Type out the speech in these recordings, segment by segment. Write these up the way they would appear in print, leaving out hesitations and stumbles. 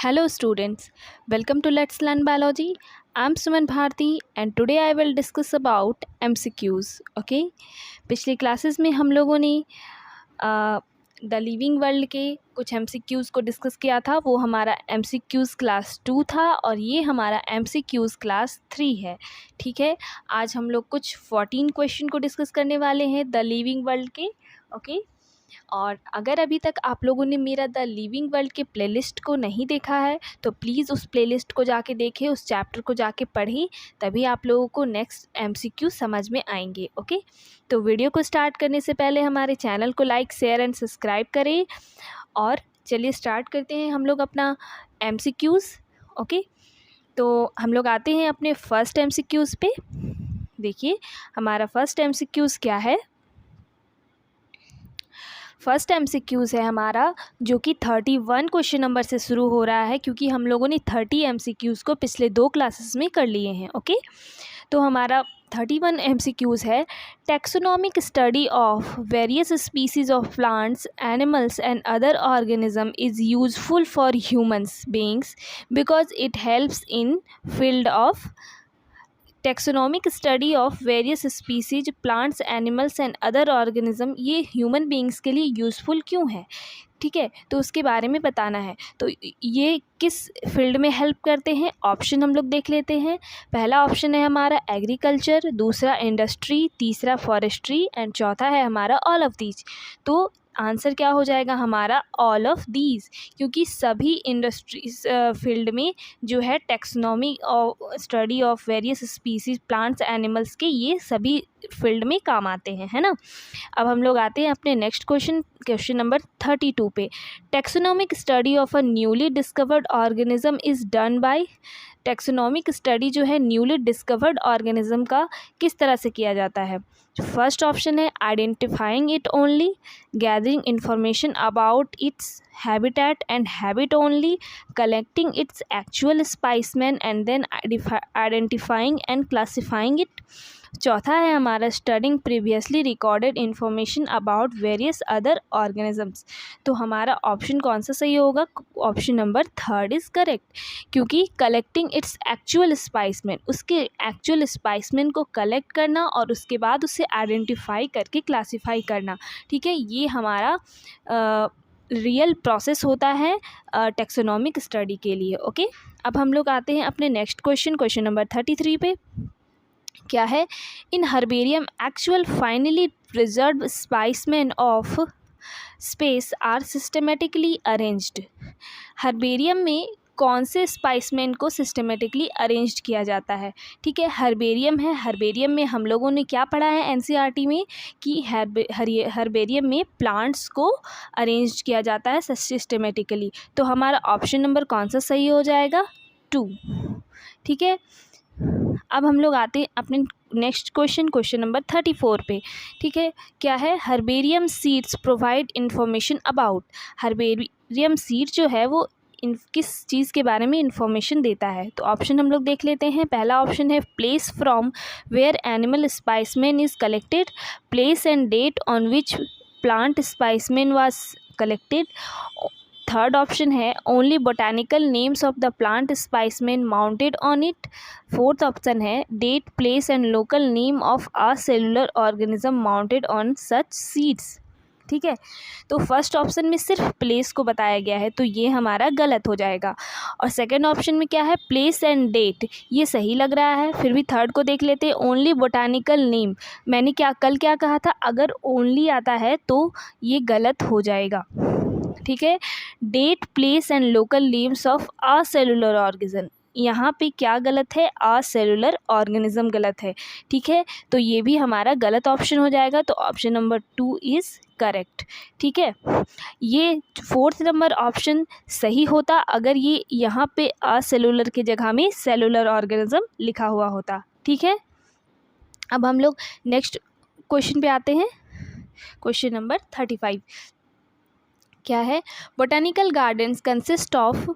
Hello students, welcome to Let's Learn Biology. I'm Suman Bharti and today I will discuss about MCQs. Okay, पिछली classes में हम लोगों ने the living world के कुछ MCQs को डिस्कस किया था। वो हमारा MCQs क्लास 2 था और ये हमारा MCQs क्लास 3 है। ठीक है, आज हम लोग कुछ 14 क्वेश्चन को डिस्कस करने वाले हैं द लिविंग वर्ल्ड के। ओके, और अगर अभी तक आप लोगों ने मेरा द लिविंग वर्ल्ड के प्लेलिस्ट को नहीं देखा है तो प्लीज़ उस प्लेलिस्ट को जाके देखें, उस चैप्टर को जाके पढ़ें, तभी आप लोगों को नेक्स्ट MCQ समझ में आएंगे। ओके, तो वीडियो को स्टार्ट करने से पहले हमारे चैनल को लाइक, शेयर एंड सब्सक्राइब करें। और चलिए स्टार्ट करते हैं हम लोग अपना MCQs। ओके, तो हम लोग आते हैं अपने फर्स्ट MCQs पे। देखिए हमारा फर्स्ट MCQs क्या है। फर्स्ट MCQs है हमारा जो कि 31 क्वेश्चन नंबर से शुरू हो रहा है, क्योंकि हम लोगों ने 30 MCQs को पिछले 2 क्लासेस में कर लिए हैं। ओके, तो हमारा 31 MCQs है। Taxonomic study of various species of plants, animals and other organism is useful for humans beings because it helps in field of taxonomic study of various species plants, animals and other organism, ये human beings के लिए useful क्यों है। ठीक है, तो उसके बारे में बताना है। तो ये किस फील्ड में हेल्प करते हैं, ऑप्शन हम लोग देख लेते हैं। पहला ऑप्शन है हमारा एग्रीकल्चर, दूसरा इंडस्ट्री, तीसरा फॉरेस्ट्री एंड चौथा है हमारा ऑल ऑफ दीज। तो आंसर क्या हो जाएगा हमारा ऑल ऑफ दीज, क्योंकि सभी इंडस्ट्रीज फील्ड में जो है टैक्सोनॉमी और study of various species plants animals के, ये सभी फील्ड में काम आते हैं, है ना। अब हम लोग आते हैं अपने नेक्स्ट क्वेश्चन नंबर 32 पे। Taxonomic study of a newly discovered organism is done by. Taxonomic study जो है न्यूली डिस्कवर्ड ऑर्गेनिज्म का किस तरह से किया जाता है। फर्स्ट ऑप्शन है identifying it only, gathering information about its habitat and habit only, collecting its actual specimen and then identifying and classifying it. चौथा है हमारा studying previously recorded information about various other organisms. तो हमारा option कौन सा सही होगा, ऑप्शन नंबर 3 इज़ करेक्ट, क्योंकि कलेक्टिंग इट्स एक्चुअल स्पाइसमेन, उसके एक्चुअल स्पाइसमेन को कलेक्ट करना और उसके बाद उसे आइडेंटिफाई करके क्लासीफाई करना। ठीक है, ये हमारा रियल प्रोसेस होता है टैक्सोनॉमिक स्टडी के लिए। ओके, अब हम लोग आते हैं अपने नेक्स्ट क्वेश्चन नंबर 33 पे। क्या है, in herbarium actual finally preserve specimen of space are systematically arranged. Herbarium में कौन से स्पाइसमेन को सिस्टमेटिकली अरेंज्ड किया जाता है। ठीक है, हर्बेरियम है। हर्बेरियम में हम लोगों ने क्या पढ़ा है NCERT में कि हर्बेरियम में प्लांट्स को अरेंज किया जाता है सिस्टमेटिकली। तो हमारा ऑप्शन नंबर कौन सा सही हो जाएगा, 2। ठीक है, अब हम लोग आते हैं अपने नेक्स्ट क्वेश्चन नंबर 34 पे। ठीक है, क्या है, herbarium seeds provide information about. Herbarium seed जो है वो किस चीज़ के बारे में इंफॉर्मेशन देता है। तो ऑप्शन हम लोग देख लेते हैं। पहला ऑप्शन है place from where animal specimen is collected, place and date on which plant specimen was collected. Third option है only botanical names of the plant specimen mounted on it. Fourth option है date, place and local name of a cellular organism mounted on such seeds. ठीक है, तो first option में सिर्फ place को बताया गया है, तो ये हमारा गलत हो जाएगा। और सेकंड ऑप्शन में क्या है, प्लेस एंड डेट, ये सही लग रहा है। फिर भी थर्ड को देख लेते हैं, ओनली बोटानिकल नेम। मैंने कल क्या कहा था, अगर ओनली आता है तो ये गलत हो जाएगा। ठीक है, date, place and local names of a cellular organism, यहाँ पे क्या गलत है, अ सेलुलर ऑर्गेनिज्म गलत है। ठीक है, तो ये भी हमारा गलत ऑप्शन हो जाएगा। तो ऑप्शन नंबर 2 इज़ करेक्ट। ठीक है, ये फोर्थ नंबर ऑप्शन सही होता अगर ये यहाँ पे अ सेलुलर की जगह में सेलुलर ऑर्गेनिज्म लिखा हुआ होता। ठीक है, अब हम लोग नेक्स्ट क्वेश्चन पे आते हैं, क्वेश्चन नंबर 35। क्या है, botanical gardens consist of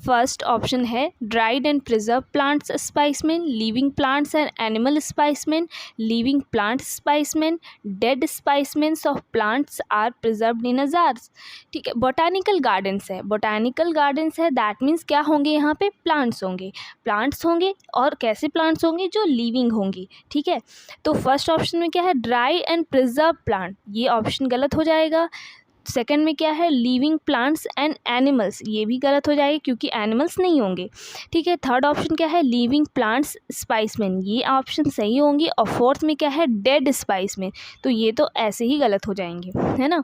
first option है dried and preserve plants specimen, living plants and animal specimen, living plant specimen, dead specimens of plants are preserved in a jars. ठीक है, botanical gardens है, botanical gardens है that means क्या होंगे, यहाँ पे plants होंगे, प्लांट्स होंगे और कैसे प्लांट्स होंगे, जो लिविंग होंगी। ठीक है, तो फर्स्ट ऑप्शन में क्या है, ड्राई एंड प्रिजर्व प्लांट, ये ऑप्शन गलत हो जाएगा। सेकंड में क्या है, लिविंग प्लांट्स एंड एनिमल्स, ये भी गलत हो जाएगी क्योंकि एनिमल्स नहीं होंगे। ठीक है, थर्ड ऑप्शन क्या है, लिविंग प्लांट्स स्पाइसमेन, ये ऑप्शन सही होंगे। और फोर्थ में क्या है, डेड स्पाइसमेन, तो ये तो ऐसे ही गलत हो जाएंगे, है ना।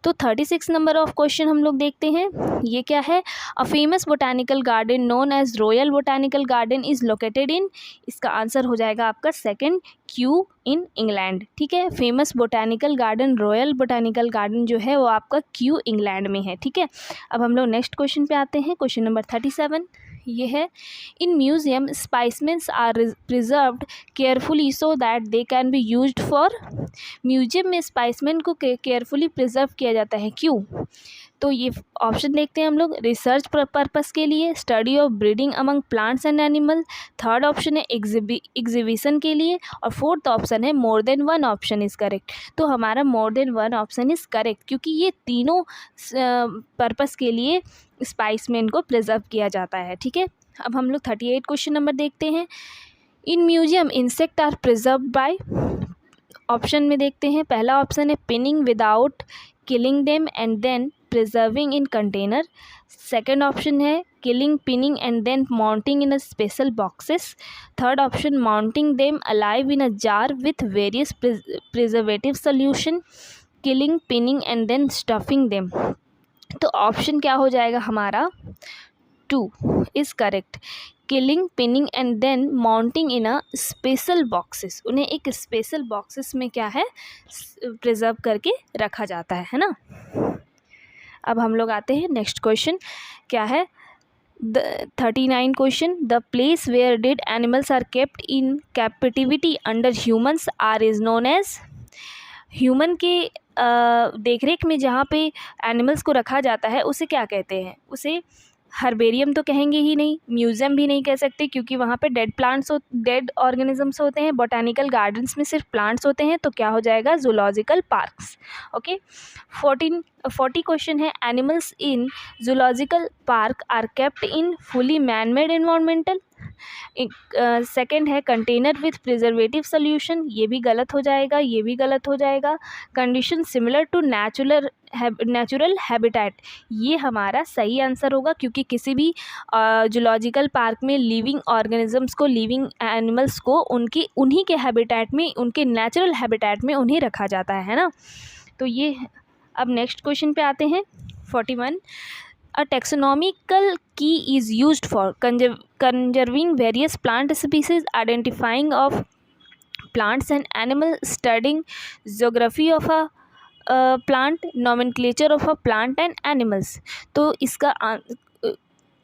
तो 36 नंबर ऑफ क्वेश्चन हम लोग देखते हैं, ये क्या है, a famous botanical garden known as royal botanical garden is located in, इसका आंसर हो जाएगा आपका सेकंड, क्यू इन इंग्लैंड। ठीक है, famous botanical garden, royal botanical garden जो है वो आपका क्यू इंग्लैंड में है। ठीक है, अब हम लोग नेक्स्ट क्वेश्चन पे आते हैं, क्वेश्चन नंबर 37, ये है, in museum specimens are preserved carefully so that they can be used for, museum में स्पाइसमेंट को केयरफुली प्रिजर्व किया जाता है, क्यों। तो ये ऑप्शन देखते हैं हम लोग, रिसर्च पर्पस के लिए, study of breeding among plants and animal, third option है एग्जीबिशन के लिए, और फोर्थ ऑप्शन है more than one option is correct. तो हमारा more than one option is correct, क्योंकि ये तीनों पर्पस के लिए स्पाइसमेंट को प्रिजर्व किया जाता है। ठीक है, अब हम लोग 38 क्वेश्चन नंबर देखते हैं, in museum insect are preserve by, option में देखते हैं, पहला ऑप्शन है pinning without killing them and then preserving in container, second option है killing, pinning and then mounting in a special boxes, third option mounting them alive in a jar with various preservative solution, killing, pinning and then stuffing them. तो option क्या हो जाएगा हमारा, 2 is correct, killing, pinning and then mounting in a special boxes, उन्हें एक special boxes में क्या है, प्रिजर्व करके रखा जाता है ना। अब हम लोग आते हैं नेक्स्ट क्वेश्चन, क्या है, 39 question, the place where did animals are kept in captivity under humans are is known as, human के देखरेख में जहाँ पे एनिमल्स को रखा जाता है उसे क्या कहते हैं, उसे हर्बेरियम तो कहेंगे ही नहीं, म्यूज़ियम भी नहीं कह सकते क्योंकि वहाँ पे डेड ऑर्गेनिजम्स होते हैं, बोटानिकल गार्डन्स में सिर्फ प्लांट्स होते हैं, तो क्या हो जाएगा, जूलॉजिकल पार्क्स। ओके, 40 क्वेश्चन है, animals in zoological park are kept in fully man made environmental, second है कंटेनर विथ प्रिजर्वेटिव सोल्यूशन, ये भी गलत हो जाएगा, ये भी गलत हो जाएगा, condition similar to natural habitat, ये हमारा सही आंसर होगा, क्योंकि किसी भी जूलॉजिकल पार्क में लिविंग ऑर्गेनिजम्स को, लिविंग एनिमल्स को उन्हीं के हैबिटेट में, उनके नेचुरल हैबिटेट में उन्हें रखा जाता है ना। तो ये, अब नेक्स्ट क्वेश्चन पे आते हैं, 41, a taxonomical key is used for conserving various plant species, identifying of plants and animal, studying geography of a plant, nomenclature of a plant and animals। तो इसका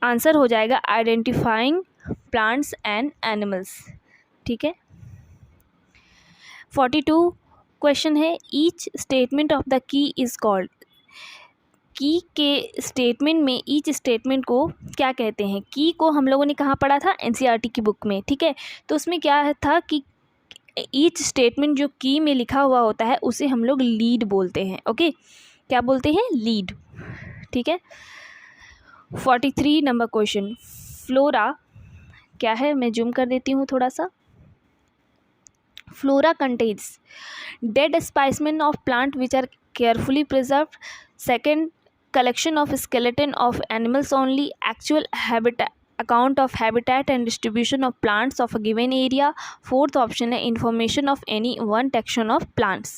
आंसर हो जाएगा आइडेंटिफाइंग प्लांट्स एंड एनिमल्स। ठीक है, 42 question है, each statement of the key is called, की के statement में ईच स्टेटमेंट को क्या कहते हैं, की को हम लोगों ने कहाँ पढ़ा था, एनसीईआरटी की बुक में। ठीक है, तो उसमें क्या था कि ईच स्टेटमेंट जो की में लिखा हुआ होता है उसे हम लोग लीड बोलते हैं। ओके, क्या बोलते हैं, लीड। ठीक है, 43 नंबर क्वेश्चन, फ्लोरा क्या है, मैं जूम कर देती हूँ थोड़ा सा, flora contains dead specimens of plant which are carefully preserved, second collection of skeleton of animals only, actual account of habitat and distribution of plants of a given area, fourth option है information of any one section of plants।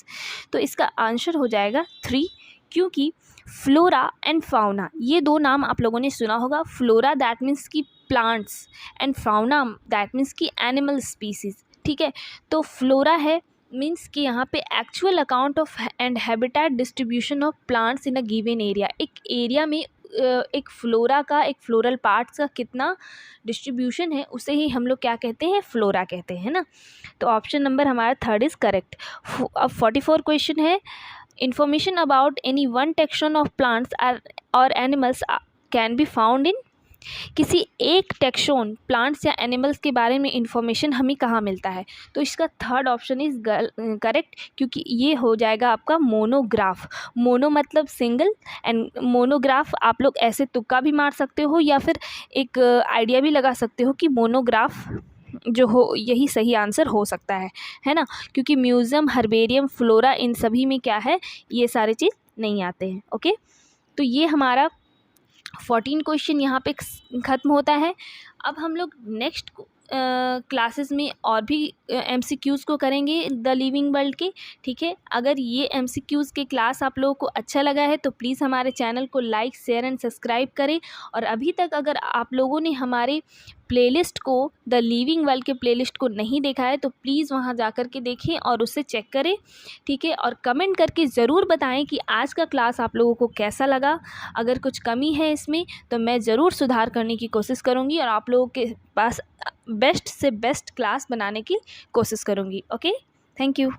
तो इसका answer हो जाएगा 3, क्योंकि flora and fauna ये दो नाम आप लोगों ने सुना होगा, फ्लोरा दैट मीन्स की plants and fauna that means की एनिमल स्पीसीज। ठीक है, तो फ्लोरा है मीन्स कि यहाँ पे actual account of and habitat distribution of plants in a given area, एक एरिया में एक फ्लोरा का, एक फ्लोरल पार्ट्स का कितना डिस्ट्रीब्यूशन है उसे ही हम लोग क्या कहते हैं, फ्लोरा कहते हैं ना। तो ऑप्शन नंबर हमारा 3rd इज़ करेक्ट। अब 44 क्वेश्चन है, information about any one section of plants और animals can be found in, किसी एक टैक्सोन प्लांट्स या एनिमल्स के बारे में इंफॉर्मेशन हमें कहाँ मिलता है? तो इसका थर्ड ऑप्शन इज़ करेक्ट, क्योंकि ये हो जाएगा आपका मोनोग्राफ। मोनो मतलब सिंगल एंड मोनोग्राफ आप लोग ऐसे तुक्का भी मार सकते हो या फिर एक आइडिया भी लगा सकते हो कि मोनोग्राफ जो हो यही सही आंसर हो सकता है ना, क्योंकि म्यूज़ियम, हर्बेरियम, फ्लोरा इन सभी में क्या है, ये सारे चीज़ नहीं आते हैं। ओके, तो ये हमारा 14 क्वेश्चन यहाँ पे ख़त्म होता है। अब हम लोग नेक्स्ट क्लासेस में और भी MCQs को करेंगे द लिविंग वर्ल्ड के। ठीक है, अगर ये MCQs के क्लास आप लोगों को अच्छा लगा है तो प्लीज़ हमारे चैनल को लाइक, शेयर एंड सब्सक्राइब करें। और अभी तक अगर आप लोगों ने हमारे प्लेलिस्ट को, द लिविंग वर्ल्ड के प्लेलिस्ट को नहीं देखा है तो प्लीज़ वहाँ जा कर के देखें और उसे चेक करें। ठीक है, और कमेंट करके ज़रूर बताएं कि आज का क्लास आप लोगों को कैसा लगा। अगर कुछ कमी है इसमें तो मैं ज़रूर सुधार करने की कोशिश करूँगी और आप लोगों के पास बेस्ट से बेस्ट क्लास बनाने की कोशिश करूँगी। Okay, thank you.